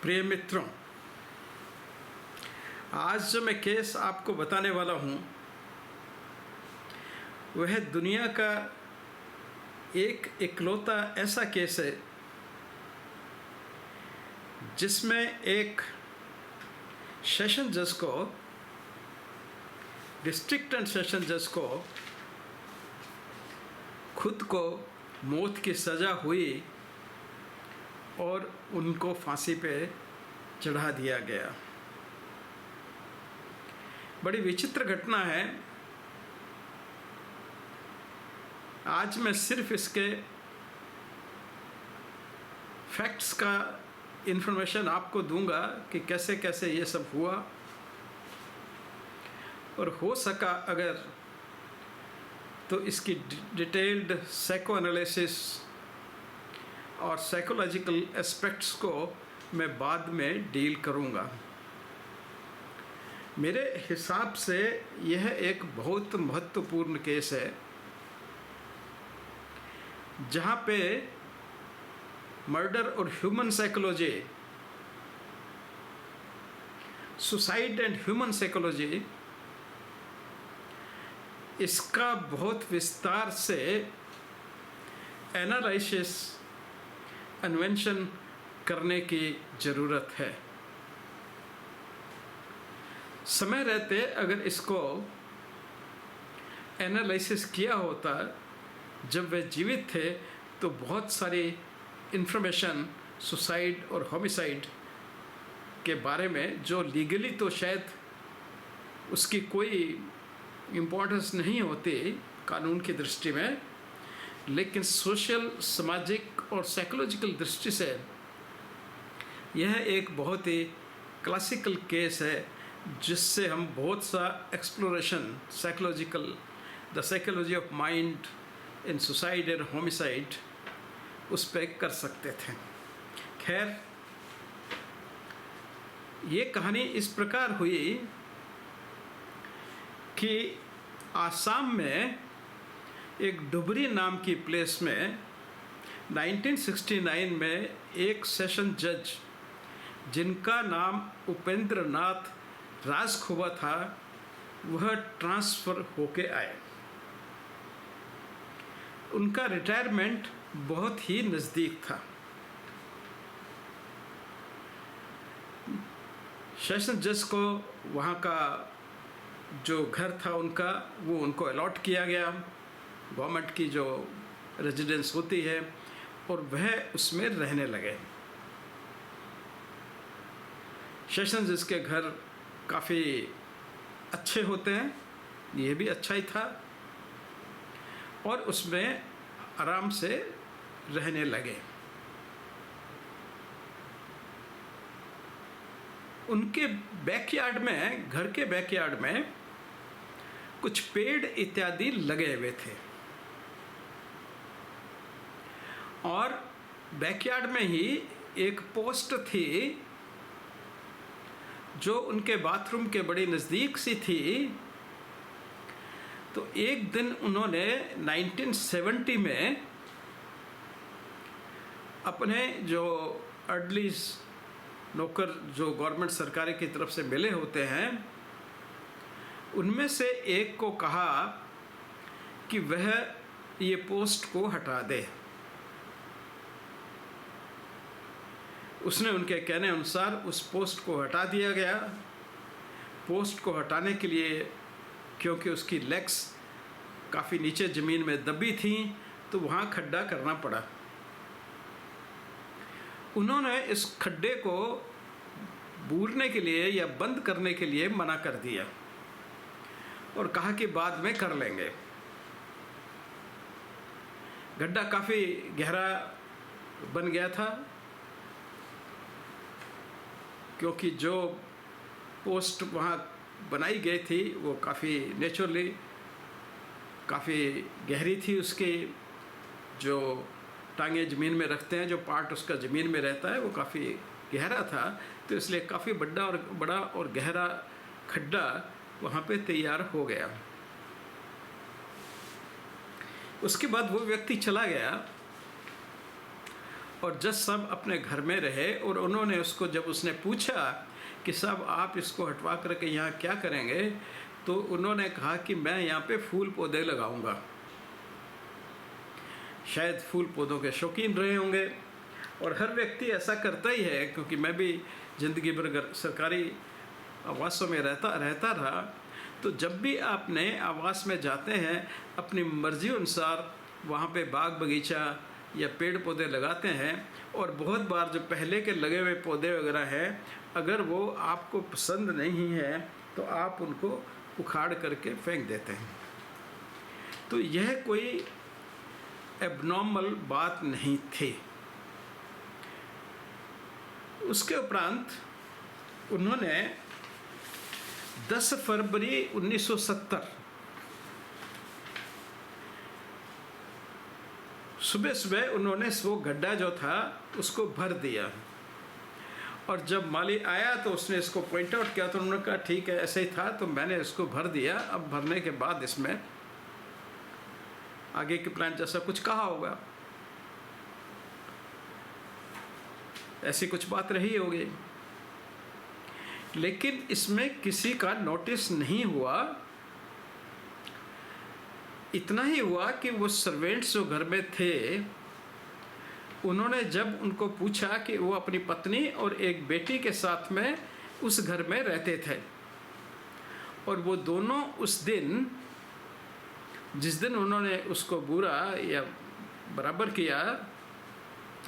प्रिय मित्रों, आज जो मैं केस आपको बताने वाला हूँ वह दुनिया का एक इकलौता ऐसा केस है जिसमें एक सेशन जज को, डिस्ट्रिक्ट एंड सेशन जज को खुद को मौत की सज़ा हुई और उनको फांसी पे चढ़ा दिया गया। बड़ी विचित्र घटना है। आज मैं सिर्फ इसके फैक्ट्स का इन्फॉर्मेशन आपको दूंगा कि कैसे कैसे ये सब हुआ, और हो सका अगर तो इसकी डिटेल्ड साइको एनालिसिस और साइकोलॉजिकल एस्पेक्ट्स को मैं बाद में डील करूंगा। मेरे हिसाब से यह एक बहुत महत्वपूर्ण केस है जहाँ पे मर्डर और human psychology, suicide and human psychology, इसका बहुत विस्तार से एनालिसिस, अन्वेषण करने की ज़रूरत है। समय रहते अगर इसको एनालिसिस किया होता जब वे जीवित थे तो बहुत सारी इन्फॉर्मेशन सुसाइड और होमिसाइड के बारे में, जो लीगली तो शायद उसकी कोई इम्पोर्टेंस नहीं होती कानून की दृष्टि में, लेकिन सोशल, सामाजिक और साइकोलॉजिकल दृष्टि से यह एक बहुत ही क्लासिकल केस है जिससे हम बहुत सा exploration, psychological, the psychology of mind in suicide and homicide, उस पर कर सकते थे। खैर, ये कहानी इस प्रकार हुई कि आसाम में एक डुबरी नाम की प्लेस में 1969 में एक सेशन जज जिनका नाम उपेंद्र नाथ राजखुबा था, वह ट्रांसफ़र होके आए। उनका रिटायरमेंट बहुत ही नज़दीक था। सेशन जज को वहाँ का जो घर था उनका, वो उनको अलॉट किया गया, गवर्नमेंट की जो रेजिडेंस होती है, और वह उसमें रहने लगे। सेशन जज के घर काफ़ी अच्छे होते हैं, ये भी अच्छा ही था, और उसमें आराम से रहने लगे। उनके बैकयार्ड में, घर के बैकयार्ड में कुछ पेड़ इत्यादि लगे हुए थे, और बैकयार्ड में ही एक पोस्ट थी जो उनके बाथरूम के बड़ी नज़दीक सी थी। तो एक दिन उन्होंने 1970 में अपने जो अर्डलीज नौकर जो गवर्नमेंट सरकार की तरफ से मिले होते हैं, उनमें से एक को कहा कि वह ये पोस्ट को हटा दे। उसने उनके कहने अनुसार उस पोस्ट को हटा दिया गया। पोस्ट को हटाने के लिए, क्योंकि उसकी लेग्स काफ़ी नीचे ज़मीन में दबी थी, तो वहाँ खड्डा करना पड़ा। उन्होंने इस खड्डे को बूरने के लिए या बंद करने के लिए मना कर दिया और कहा कि बाद में कर लेंगे। गड्ढा काफ़ी गहरा बन गया था, क्योंकि जो पोस्ट वहाँ बनाई गई थी वो काफ़ी नेचुरली काफ़ी गहरी थी। उसकी जो टांगे ज़मीन में रखते हैं, जो पार्ट उसका ज़मीन में रहता है, वो काफ़ी गहरा था, तो इसलिए काफ़ी बड़ा और गहरा खड्डा वहाँ पे तैयार हो गया। उसके बाद वो व्यक्ति चला गया और जज साहब अपने घर में रहे और उन्होंने उसको, जब उसने पूछा कि साहब आप इसको हटवा करके यहाँ क्या करेंगे, तो उन्होंने कहा कि मैं यहाँ पे फूल पौधे लगाऊंगा। शायद फूल पौधों के शौकीन रहे होंगे और हर व्यक्ति ऐसा करता ही है, क्योंकि मैं भी ज़िंदगी भर सरकारी आवासों में रहता रहा। तो जब भी आपने आवास में जाते हैं अपनी मर्जी अनुसार वहाँ पे बाग बगीचा या पेड़ पौधे लगाते हैं, और बहुत बार जो पहले के लगे हुए पौधे वगैरह हैं, अगर वो आपको पसंद नहीं है तो आप उनको उखाड़ करके फेंक देते हैं। तो यह कोई एबनॉर्मल बात नहीं थी। उसके उपरांत उन्होंने 10 फरवरी 1970 सुबह सुबह उन्होंने वो गड्ढा जो था उसको भर दिया, और जब माली आया तो उसने इसको पॉइंट आउट किया, तो उन्होंने कहा ठीक है ऐसे ही था, तो मैंने इसको भर दिया। अब भरने के बाद इसमें आगे के प्लान जैसा कुछ कहा होगा, ऐसी कुछ बात रही होगी, लेकिन इसमें किसी का नोटिस नहीं हुआ। इतना ही हुआ कि वो सर्वेंट्स जो घर में थे, उन्होंने जब उनको पूछा कि वो अपनी पत्नी और एक बेटी के साथ में उस घर में रहते थे, और वो दोनों उस दिन, जिस दिन उन्होंने उसको बूरा या बराबर किया,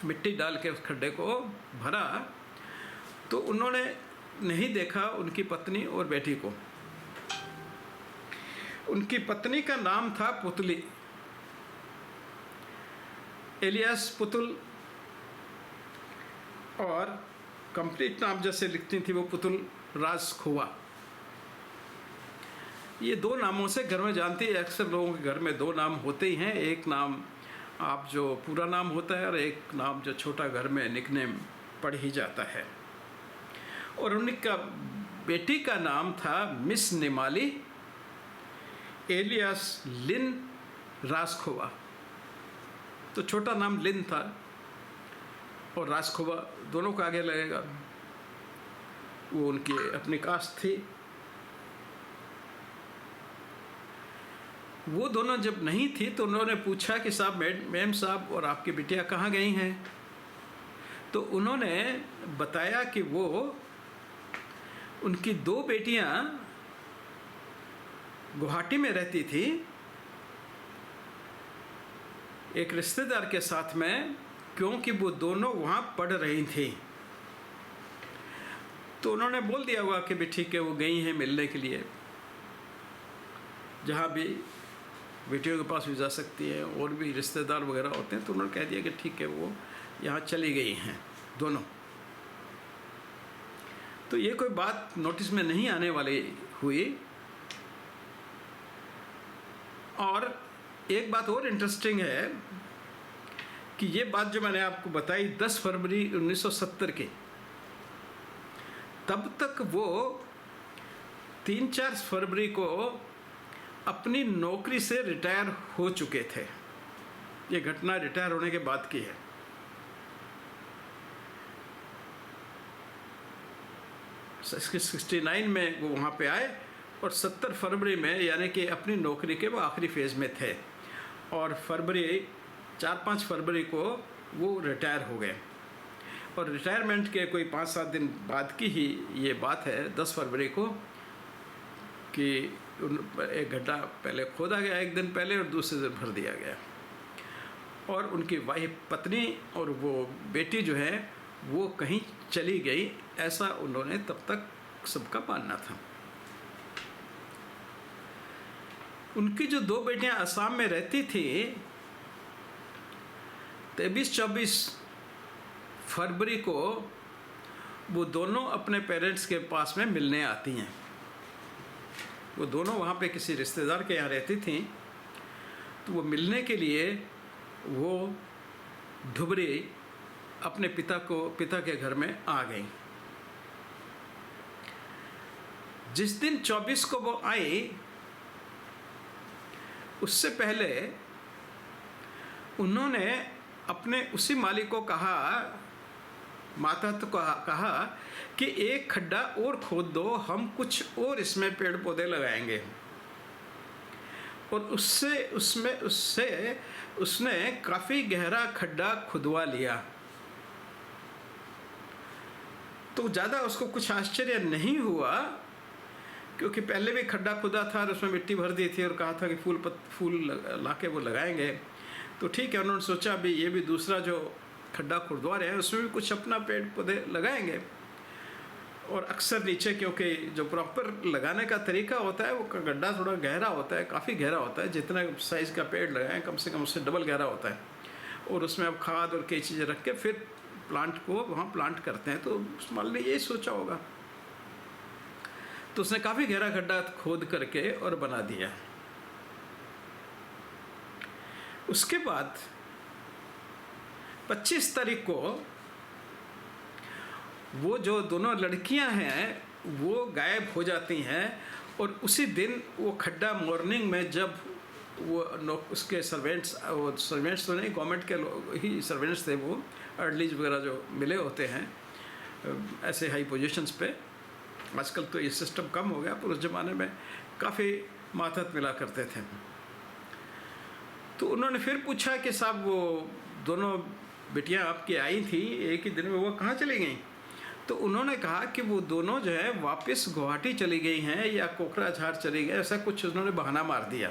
मिट्टी डाल के उस खड्डे को भरा, तो उन्होंने नहीं देखा उनकी पत्नी और बेटी को। उनकी पत्नी का नाम था पुतली, एलियास पुतुल, और कंप्लीट नाम जैसे लिखती थी वो पुतुल राजखोवा। ये दो नामों से घर में जानती है, अक्सर लोगों के घर में दो नाम होते ही हैं, एक नाम आप जो पूरा नाम होता है और एक नाम जो छोटा घर में निकनेम पढ़ ही जाता है। और उनका बेटी का नाम था मिस निमाली एलियास लिन राजखोवा। तो छोटा नाम लिन था और राजखोवा दोनों को आगे लगेगा, वो उनकी अपनी कास्ट थी। वो दोनों जब नहीं थी तो उन्होंने पूछा कि साहब मैम साहब और आपकी बिटिया कहाँ गई हैं? तो उन्होंने बताया कि वो उनकी दो बेटियां गुवाहाटी में रहती थी एक रिश्तेदार के साथ में, क्योंकि वो दोनों वहाँ पढ़ रही थी। तो उन्होंने बोल दिया हुआ कि भी ठीक है वो गई हैं मिलने के लिए, जहाँ भी बेटियों के पास भी जा सकती है, और भी रिश्तेदार वगैरह होते हैं, तो उन्होंने कह दिया कि ठीक है वो यहाँ चली गई हैं दोनों। तो ये कोई बात नोटिस में नहीं आने वाली हुई। और एक बात और इंटरेस्टिंग है कि ये बात जो मैंने आपको बताई 10 फरवरी 1970 की, तब तक वो 3-4 फरवरी को अपनी नौकरी से रिटायर हो चुके थे। ये घटना रिटायर होने के बाद की है। इसके 69 में वो वहाँ पे आए, और 70 फरवरी में, यानी कि अपनी नौकरी के वो आखिरी फेज़ में थे, और 4-5 फरवरी को वो रिटायर हो गए। और रिटायरमेंट के कोई 5-7 दिन बाद की ही ये बात है, 10 फरवरी को, कि एक गड्ढा पहले खोदा गया एक दिन पहले और दूसरे दिन भर दिया गया, और उनकी वाइफ पत्नी और वो बेटी जो है वो कहीं चली गई, ऐसा उन्होंने तब तक सबका मानना था। उनकी जो दो बेटियां असम में रहती थी, 23-24 फरवरी को वो दोनों अपने पेरेंट्स के पास में मिलने आती हैं। वो दोनों वहाँ पे किसी रिश्तेदार के यहाँ रहती थीं, तो वो मिलने के लिए वो धुबरी अपने पिता के घर में आ गई। जिस दिन 24 को वो आई, उससे पहले उन्होंने अपने उसी मालिक को कहा, मातहत को कहा कि एक खड्डा और खोद दो, हम कुछ और इसमें पेड़ पौधे लगाएंगे। और उससे उसने काफ़ी गहरा खड्डा खुदवा लिया। तो ज़्यादा उसको कुछ आश्चर्य नहीं हुआ, क्योंकि पहले भी खड्डा खुदा था और उसमें मिट्टी भर दी थी और कहा था कि फूल लाके वो लगाएंगे। तो ठीक है, उन्होंने सोचा अभी ये भी दूसरा जो खड्डा खुदवा रहे हैं उसमें भी कुछ अपना पेड़ पौधे लगाएंगे। और अक्सर नीचे, क्योंकि जो प्रॉपर लगाने का तरीका होता है वो गड्ढा थोड़ा गहरा होता है, काफ़ी गहरा होता है, जितना साइज़ का पेड़ लगाएं कम से कम उससे डबल गहरा होता है। और उसमें अब खाद और कई चीज़ें रख के फिर प्लांट को वहाँ प्लांट करते हैं। तो उस माली ने यही सोचा होगा, तो उसने काफ़ी गहरा गड्ढा खोद करके और बना दिया। उसके बाद 25 तारीख को वो जो दोनों लड़कियां हैं वो गायब हो जाती हैं। और उसी दिन वो खड्डा मॉर्निंग में जब वो उसके सर्वेंट्स तो नहीं, गवर्नमेंट के ही सर्वेंट्स थे, वो अर्लीज वगैरह जो मिले होते हैं ऐसे हाई पोजीशंस पे। आजकल तो ये सिस्टम कम हो गया, पर उस ज़माने में काफ़ी मातहत मिला करते थे। तो उन्होंने फिर पूछा कि साहब वो दोनों बेटियां आपकी आई थी एक ही दिन में, वो कहाँ चली गई? तो उन्होंने कहा कि वो दोनों जो है वापस गुवाहाटी चली गई हैं या कोकराझार चली गई, ऐसा कुछ उन्होंने बहाना मार दिया।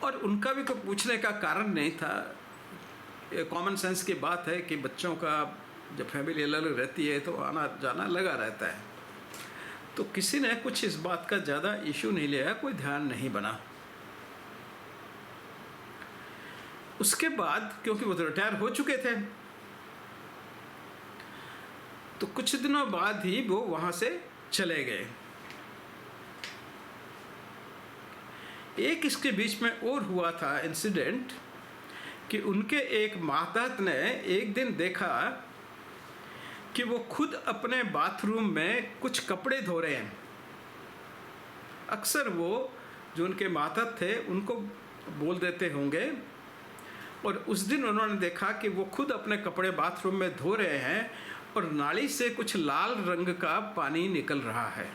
और उनका भी कोई पूछने का कारण नहीं था। कॉमन सेंस की बात है कि बच्चों का जब फैमिली अलग रहती है तो आना जाना लगा रहता है। तो किसी ने कुछ इस बात का ज़्यादा इशू नहीं लिया, कोई ध्यान नहीं बना। उसके बाद क्योंकि वो तो रिटायर हो चुके थे, तो कुछ दिनों बाद ही वो वहाँ से चले गए। एक इसके बीच में और हुआ था इंसिडेंट कि उनके एक मातहत ने एक दिन देखा कि वो खुद अपने बाथरूम में कुछ कपड़े धो रहे हैं। अक्सर वो जो उनके मातहत थे उनको बोल देते होंगे, और उस दिन उन्होंने देखा कि वो खुद अपने कपड़े बाथरूम में धो रहे हैं और नाली से कुछ लाल रंग का पानी निकल रहा है।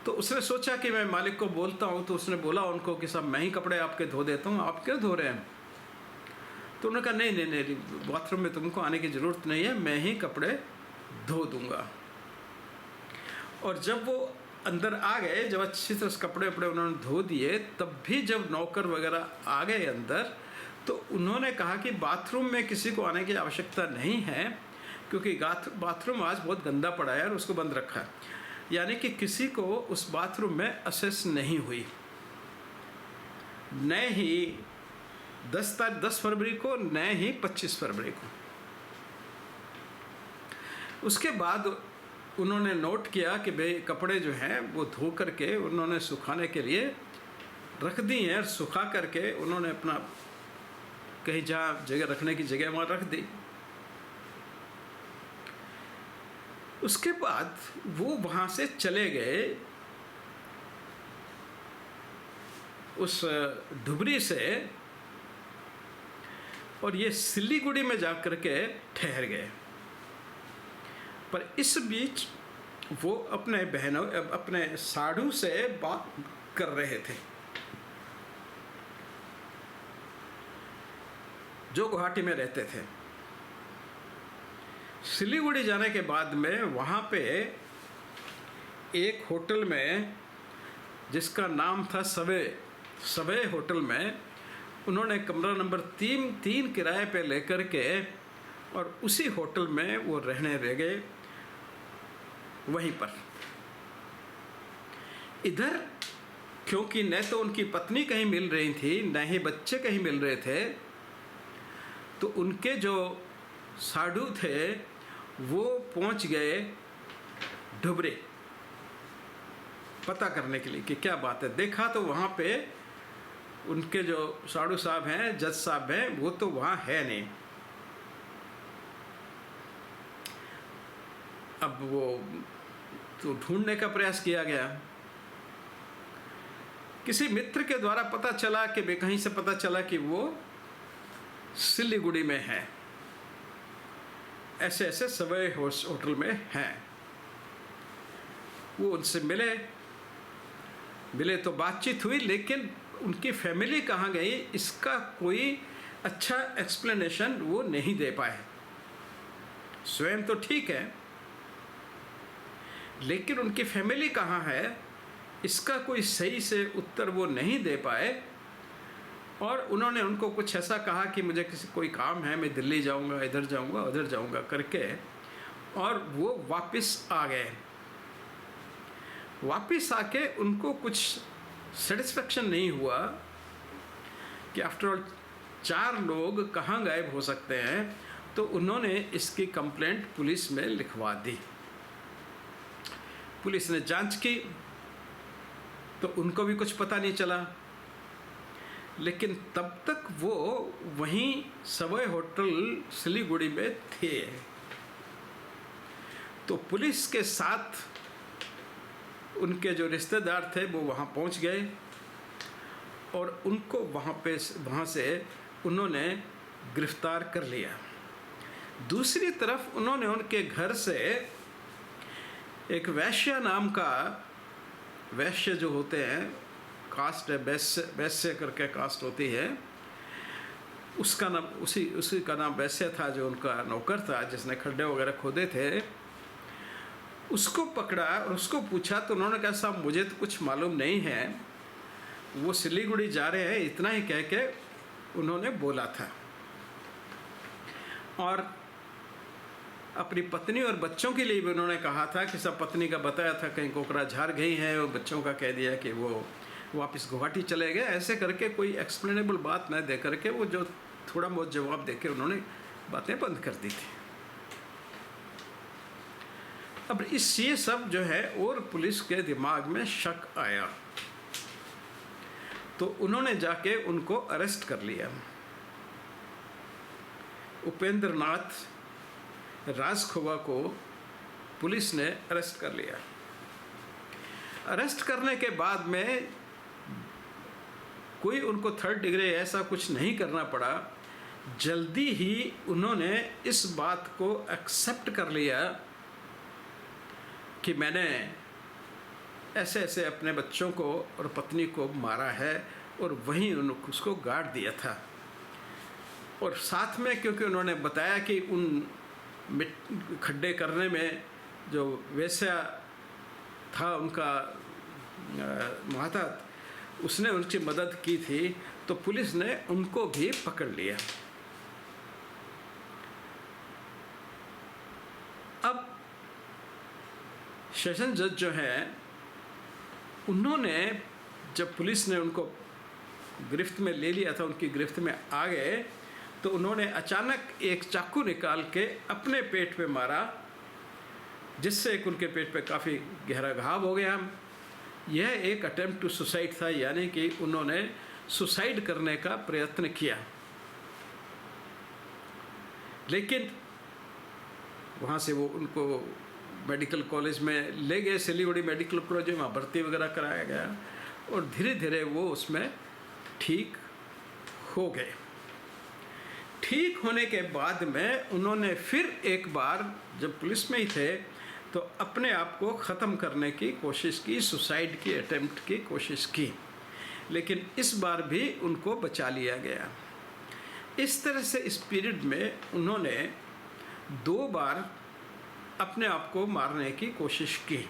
तो उसने सोचा कि मैं मालिक को बोलता हूँ। तो उसने बोला उनको कि साहब मैं ही कपड़े आपके धो देता हूँ, आप क्यों धो रहे हैं? तो उन्होंने कहा नहीं नहीं नहीं, बाथरूम में तुमको आने की ज़रूरत नहीं है, मैं ही कपड़े धो दूँगा। और जब वो अंदर आ गए, जब अच्छी तरह कपड़े वपड़े उन्होंने धो दिए, तब भी जब नौकर वगैरह आ गए अंदर, तो उन्होंने कहा कि बाथरूम में किसी को आने की आवश्यकता नहीं है, क्योंकि बाथरूम आज बहुत गंदा पड़ा है और उसको बंद रखा है। यानी कि किसी को उस बाथरूम में असेस नहीं हुई, न ही 10 फरवरी को, न ही 25 फरवरी को। उसके बाद उन्होंने नोट किया कि भाई कपड़े जो हैं वो धो करके उन्होंने सुखाने के लिए रख दी हैं, और सुखा करके उन्होंने अपना कहीं जहाँ जगह रखने की जगह वहाँ रख दी। उसके बाद वो वहाँ से चले गए उस धुबरी से, और ये सिलीगुड़ी में जा कर के ठहर गए। पर इस बीच वो अपने बहनों, अपने साधु से बात कर रहे थे जो गुवाहाटी में रहते थे। सिलीगुड़ी जाने के बाद में वहाँ पे एक होटल में, जिसका नाम था सवे होटल में, उन्होंने कमरा नंबर 3 किराए पे लेकर के और उसी होटल में वो रहने रह गए वहीं पर। इधर क्योंकि न तो उनकी पत्नी कहीं मिल रही थी, न ही बच्चे कहीं मिल रहे थे, तो उनके जो साधु थे वो पहुंच गए धुबरी पता करने के लिए कि क्या बात है। देखा तो वहाँ पे उनके जो साधु साहब हैं, जज साहब हैं, वो तो वहाँ है नहीं। अब वो तो ढूंढने का प्रयास किया गया, किसी मित्र के द्वारा पता चला कि कहीं से पता चला कि वो सिलीगुड़ी में है, ऐसे ऐसे सवै होटल में हैं। वो उनसे मिले तो बातचीत हुई, लेकिन उनकी फैमिली कहाँ गई इसका कोई अच्छा एक्सप्लेनेशन वो नहीं दे पाए। स्वयं तो ठीक है, लेकिन उनकी फैमिली कहाँ है इसका कोई सही से उत्तर वो नहीं दे पाए। और उन्होंने उनको कुछ ऐसा कहा कि मुझे कोई काम है, मैं दिल्ली जाऊंगा, इधर जाऊंगा, उधर जाऊंगा करके, और वो वापस आ गए। वापस आके उनको कुछ सेटिस्फेक्शन नहीं हुआ कि आफ्टर ऑल 4 लोग कहाँ गायब हो सकते हैं, तो उन्होंने इसकी कंप्लेंट पुलिस में लिखवा दी। पुलिस ने जांच की तो उनको भी कुछ पता नहीं चला, लेकिन तब तक वो वहीं सवै होटल सिलीगुड़ी में थे। तो पुलिस के साथ उनके जो रिश्तेदार थे वो वहाँ पहुँच गए और उनको वहाँ से उन्होंने गिरफ्तार कर लिया। दूसरी तरफ उन्होंने उनके घर से एक वैश्य नाम का, वैश्य जो होते हैं, कास्ट है, वैश्य करके कास्ट होती है, उसका नाम उसी का नाम वैश्य था, जो उनका नौकर था जिसने खड्डे वगैरह खोदे थे। उसको पकड़ा और उसको पूछा तो उन्होंने कहा साहब मुझे तो कुछ मालूम नहीं है, वो सिलीगुड़ी जा रहे हैं, इतना ही कह के उन्होंने बोला था। और अपनी पत्नी और बच्चों के लिए भी उन्होंने कहा था कि सब, पत्नी का बताया था कहीं कोकराझार गई हैं, और बच्चों का कह दिया कि वो वापस गुवाहाटी चले गए। ऐसे करके कोई एक्सप्लेनेबल बात न दे करके वो जो थोड़ा बहुत जवाब देके उन्होंने बातें बंद कर दी थी। अब ये सब जो है और पुलिस के दिमाग में शक आया, तो उन्होंने जाके उनको अरेस्ट कर लिया। उपेंद्र नाथ राजखोवा को पुलिस ने अरेस्ट कर लिया। अरेस्ट करने के बाद में कोई उनको 3rd डिग्री ऐसा कुछ नहीं करना पड़ा। जल्दी ही उन्होंने इस बात को एक्सेप्ट कर लिया कि मैंने ऐसे ऐसे अपने बच्चों को और पत्नी को मारा है, और वहीं उसको गाड़ दिया था। और साथ में क्योंकि उन्होंने बताया कि उन खड्डे करने में जो वैसा था उनका माता, उसने उनकी मदद की थी, तो पुलिस ने उनको भी पकड़ लिया। अब सेशन जज जो है, उन्होंने जब पुलिस ने उनको गिरफ्त में ले लिया था, उनकी गिरफ्त में आ गए, तो उन्होंने अचानक एक चाकू निकाल के अपने पेट पे मारा, जिससे एक उनके पेट पे काफ़ी गहरा घाव हो गया। यह एक अटेम्प्ट टू सुसाइड था, यानी कि उन्होंने सुसाइड करने का प्रयत्न किया। लेकिन वहाँ से वो उनको मेडिकल कॉलेज में ले गए, सिलीगुड़ी मेडिकल कॉलेज में, वहाँ भर्ती वगैरह कराया गया, और धीरे धीरे वो उसमें ठीक हो गए। ठीक होने के बाद में उन्होंने फिर एक बार जब पुलिस में ही थे तो अपने आप को ख़त्म करने की कोशिश की, सुसाइड की अटेम्प्ट की कोशिश की, लेकिन इस बार भी उनको बचा लिया गया। इस तरह से इस पीरियड में उन्होंने 2 बार अपने आप को मारने की कोशिश की।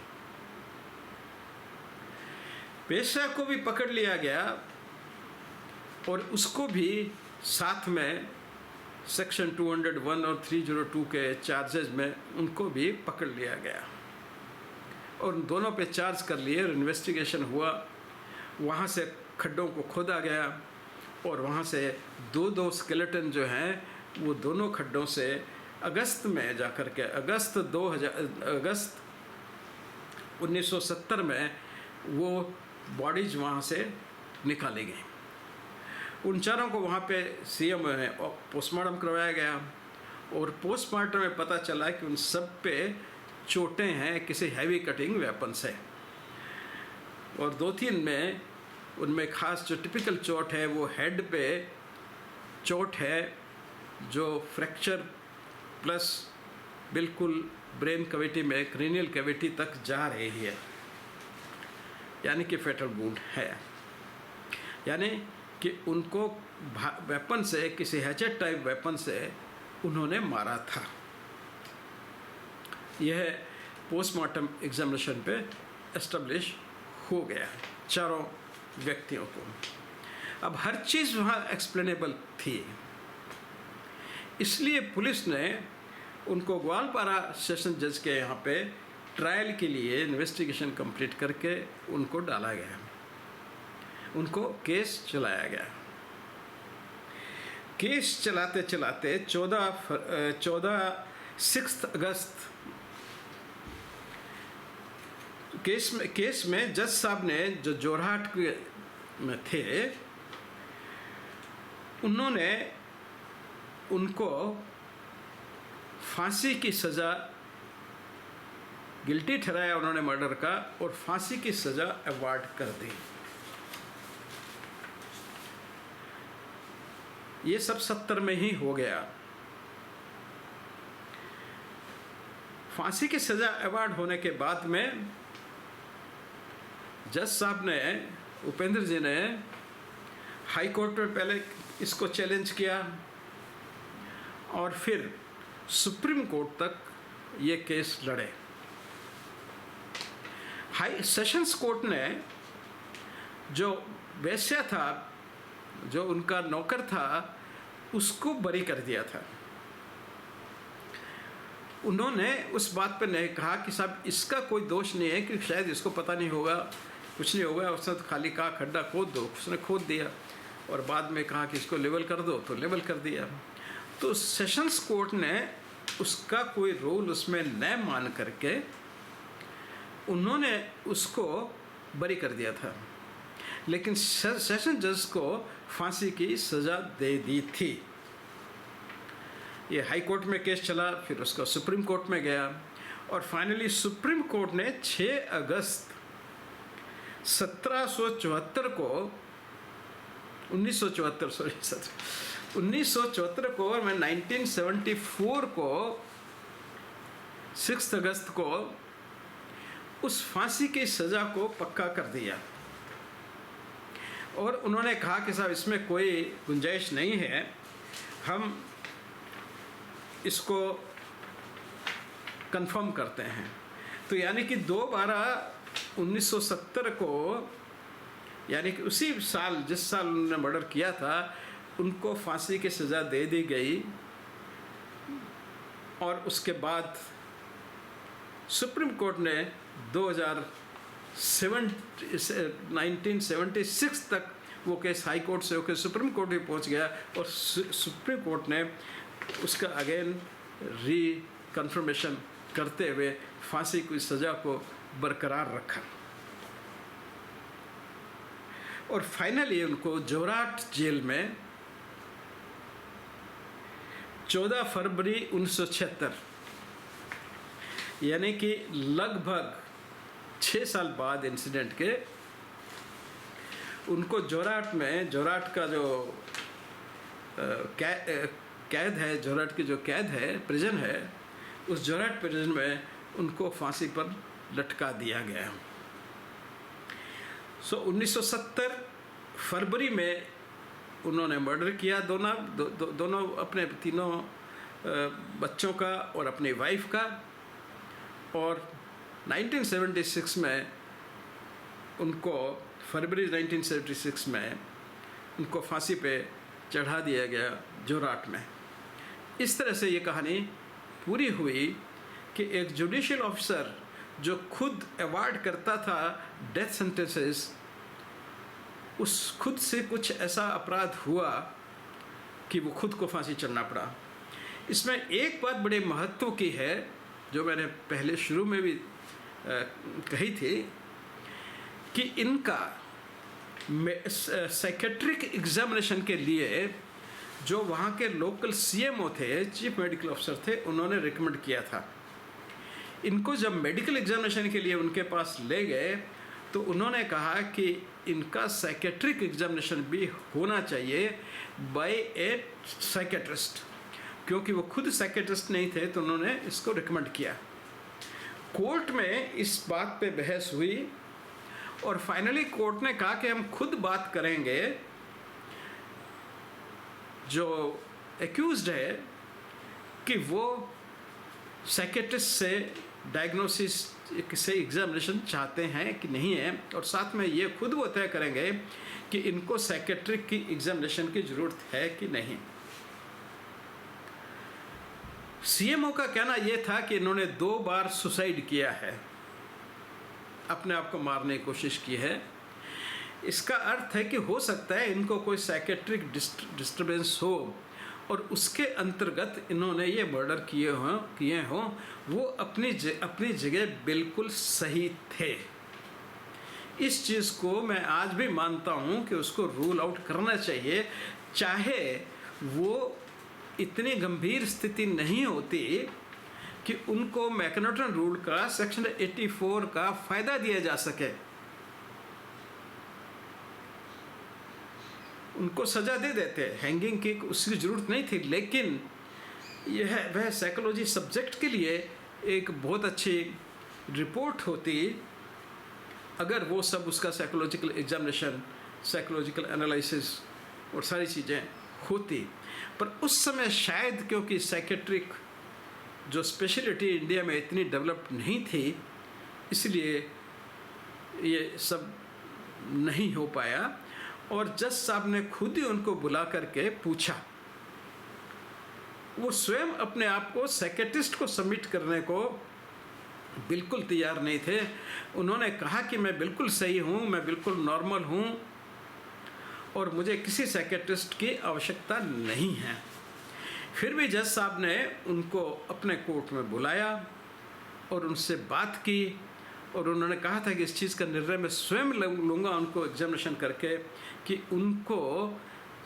पेशा को भी पकड़ लिया गया और उसको भी साथ में सेक्शन 201 और 302 के चार्जेस में उनको भी पकड़ लिया गया और दोनों पे चार्ज कर लिए और इन्वेस्टिगेशन हुआ। वहाँ से खड्डों को खोदा गया और वहाँ से 2 स्केलेटन जो हैं वो दोनों खड्डों से अगस्त में जाकर के अगस्त 1970 में वो बॉडीज वहाँ से निकाली गई। उन चारों को वहाँ पे सीएम में पोस्टमार्टम करवाया गया और पोस्टमार्टम में पता चला कि उन सब पे चोटें हैं किसी हैवी कटिंग वेपन से और 2-3 में उनमें खास जो टिपिकल चोट है वो हेड पे चोट है जो फ्रैक्चर प्लस बिल्कुल ब्रेन कैविटी में क्रेनियल कैविटी तक जा रही है, यानी कि फेटल वुंड है, यानी कि उनको वेपन से, किसी हैचेट टाइप वेपन से उन्होंने मारा था। यह पोस्टमार्टम एग्जामिनेशन पे एस्टेब्लिश हो गया चारों व्यक्तियों को। अब हर चीज़ वहाँ एक्सप्लेनेबल थी, इसलिए पुलिस ने उनको ग्वालपारा सेशन जज के यहाँ पे ट्रायल के लिए इन्वेस्टिगेशन कंप्लीट करके उनको डाला गया, उनको केस चलाया गया। केस चलाते चलाते 6 अगस्त केस में जज साहब ने, जो जोरहाट में थे, उन्होंने उनको फांसी की सज़ा, गिल्टी ठहराया उन्होंने मर्डर का, और फांसी की सज़ा अवार्ड कर दी। ये सब 70 में ही हो गया। फांसी की सज़ा अवार्ड होने के बाद में जज साहब ने, उपेंद्र जी ने हाई कोर्ट में पहले इसको चैलेंज किया और फिर सुप्रीम कोर्ट तक ये केस लड़े। हाई सेशंस कोर्ट ने जो वैश्या था, जो उनका नौकर था, उसको बरी कर दिया था। उन्होंने उस बात पर नहीं कहा कि साहब इसका कोई दोष नहीं है, कि शायद इसको पता नहीं होगा, कुछ नहीं होगा, उसने तो खाली कहा खड्डा खोद दो, उसने खोद दिया, और बाद में कहा कि इसको लेवल कर दो, तो लेवल कर दिया। तो सेशंस कोर्ट ने उसका कोई रोल उसमें न मान करके उन्होंने उसको बरी कर दिया था, लेकिन सेशन जज को फांसी की सज़ा दे दी थी। ये हाई कोर्ट में केस चला, फिर उसका सुप्रीम कोर्ट में गया, और फाइनली सुप्रीम कोर्ट ने 6 अगस्त 1774 को 1974 को और मैं 1974 को 6 अगस्त को उस फांसी की सज़ा को पक्का कर दिया, और उन्होंने कहा कि साहब इसमें कोई गुंजाइश नहीं है, हम इसको कंफर्म करते हैं। तो यानी कि 2/12/1970 को, यानी कि उसी साल जिस साल उन्होंने मर्डर किया था, उनको फांसी की सज़ा दे दी गई। और उसके बाद सुप्रीम कोर्ट ने 1976 तक वो केस हाई कोर्ट से होकर सुप्रीम कोर्ट में पहुंच गया, और सुप्रीम कोर्ट ने उसका अगेन रिकन्फर्मेशन करते हुए फांसी की सज़ा को बरकरार रखा, और फाइनली उनको जोरहाट जेल में 14 फरवरी 1976, यानी कि लगभग 6 साल बाद इंसिडेंट के, उनको जोरहाट में, जोरहाट का जो कैद है, जोरहाट की जो कैद है, प्रिजन है, उस जोरहाट प्रिजन में उनको फांसी पर लटका दिया गया। 1970 फरवरी में उन्होंने मर्डर किया, दोनों अपने तीनों बच्चों का और अपनी वाइफ का, और 1976 में उनको, फरवरी 1976 में उनको फांसी पे चढ़ा दिया गया जोरहाट में। इस तरह से ये कहानी पूरी हुई कि एक जुडिशियल ऑफिसर जो खुद अवार्ड करता था डेथ सेंटेंसेस, उस खुद से कुछ ऐसा अपराध हुआ कि वो खुद को फांसी चढ़ना पड़ा। इसमें एक बात बड़े महत्व की है, जो मैंने पहले शुरू में भी कही थी, कि इनका साइकेट्रिक एग्जामिनेशन के लिए जो वहाँ के लोकल सीएमओ थे, चीफ मेडिकल ऑफिसर थे, उन्होंने रिकमेंड किया था। इनको जब मेडिकल एग्जामिनेशन के लिए उनके पास ले गए, तो उन्होंने कहा कि इनका साइकेट्रिक एग्जामिनेशन भी होना चाहिए बाय ए साइकेट्रिस्ट, क्योंकि वो खुद साइकेट्रिस्ट नहीं थे तो उन्होंने इसको रिकमेंड किया। कोर्ट में इस बात पे बहस हुई और फाइनली कोर्ट ने कहा कि हम खुद बात करेंगे, जो एक्यूज्ड है, कि वो साइकेट्रिस्ट से डायग्नोसिस से एग्जामिनेशन चाहते हैं कि नहीं है, और साथ में ये खुद वो तय करेंगे कि इनको साइकेट्रिक की एग्जामिनेशन की ज़रूरत है कि नहीं। सीएमओ का कहना यह था कि इन्होंने 2 बार सुसाइड किया है, अपने आप को मारने की कोशिश की है। इसका अर्थ है कि हो सकता है इनको कोई साइकेट्रिक डिस्टर्बेंस हो और उसके अंतर्गत इन्होंने ये मर्डर किए हों। वो अपनी जगह बिल्कुल सही थे। इस चीज़ को मैं आज भी मानता हूँ कि उसको रूल आउट करना चाहिए, चाहे वो इतनी गंभीर स्थिति नहीं होती कि उनको मैकनॉटन रूल का सेक्शन 84 का फ़ायदा दिया जा सके, उनको सज़ा दे देते। हैंगिंग की उसकी ज़रूरत नहीं थी, लेकिन यह वह साइकोलॉजी सब्जेक्ट के लिए एक बहुत अच्छी रिपोर्ट होती अगर वो सब उसका साइकोलॉजिकल एग्जामिनेशन, साइकोलॉजिकल एनालिसिस और सारी चीज़ें होती। पर उस समय शायद क्योंकि साइकेट्रिक जो स्पेशलिटी इंडिया में इतनी डेवलप्ड नहीं थी, इसलिए ये सब नहीं हो पाया। और जज साहब ने खुद ही उनको बुला करके पूछा, वो स्वयं अपने आप को साइकेट्रिस्ट को सबमिट करने को बिल्कुल तैयार नहीं थे। उन्होंने कहा कि मैं बिल्कुल सही हूँ, मैं बिल्कुल नॉर्मल हूँ और मुझे किसी साइकेट्रिस्ट की आवश्यकता नहीं है। फिर भी जज साहब ने उनको अपने कोर्ट में बुलाया और उनसे बात की, और उन्होंने कहा था कि इस चीज़ का निर्णय मैं स्वयं लूँगा उनको एग्जामिनेशन करके कि उनको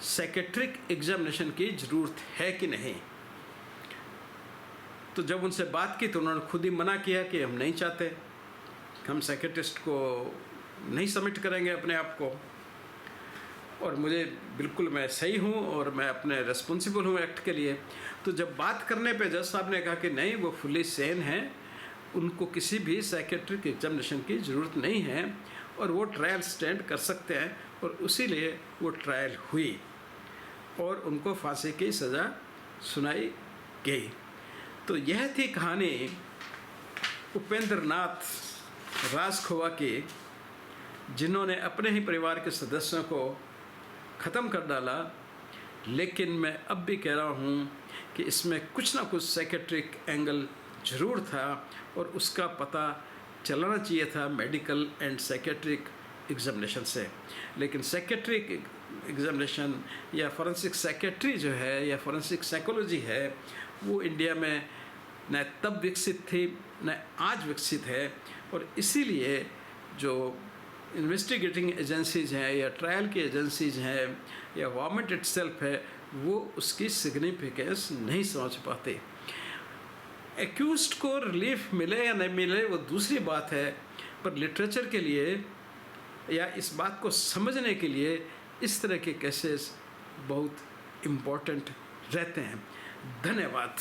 साइकेट्रिक एग्जामिनेशन की ज़रूरत है कि नहीं। तो जब उनसे बात की तो उन्होंने खुद ही मना किया कि हम नहीं चाहते, हम साइकेट्रिस्ट को नहीं सबमिट करेंगे अपने आप को, और मुझे बिल्कुल मैं सही हूँ और मैं अपने रिस्पॉन्सिबल हूँ एक्ट के लिए। तो जब बात करने पे जज साहब ने कहा कि नहीं, वो फुली सेन हैं, उनको किसी भी साइकेट्रिक एग्जामिनेशन की ज़रूरत नहीं है और वो ट्रायल स्टैंड कर सकते हैं, और उसीलिए वो ट्रायल हुई और उनको फांसी की सज़ा सुनाई गई। तो यह थी कहानी उपेंद्र नाथ राजखोवा की, जिन्होंने अपने ही परिवार के सदस्यों को ख़त्म कर डाला। लेकिन मैं अब भी कह रहा हूँ कि इसमें कुछ ना कुछ साइकेट्रिक एंगल ज़रूर था और उसका पता चलाना चाहिए था मेडिकल एंड साइकेट्रिक एग्जामिनेशन से। लेकिन साइकेट्रिक एग्जामिनेशन या फॉरेंसिक साइकेट्री जो है या फॉरेंसिक साइकोलॉजी है, वो इंडिया में न तब विकसित थी न आज विकसित है, और इसीलिए जो इन्वेस्टिगेटिंग एजेंसीज़ हैं या ट्रायल की एजेंसीज़ हैं या गवर्नमेंट इटसेल्फ है, वो उसकी सिग्निफिकेंस नहीं समझ पाते। एक्यूज्ड को रिलीफ मिले या नहीं मिले वो दूसरी बात है, पर लिटरेचर के लिए या इस बात को समझने के लिए इस तरह के केसेस बहुत इम्पोर्टेंट रहते हैं। धन्यवाद।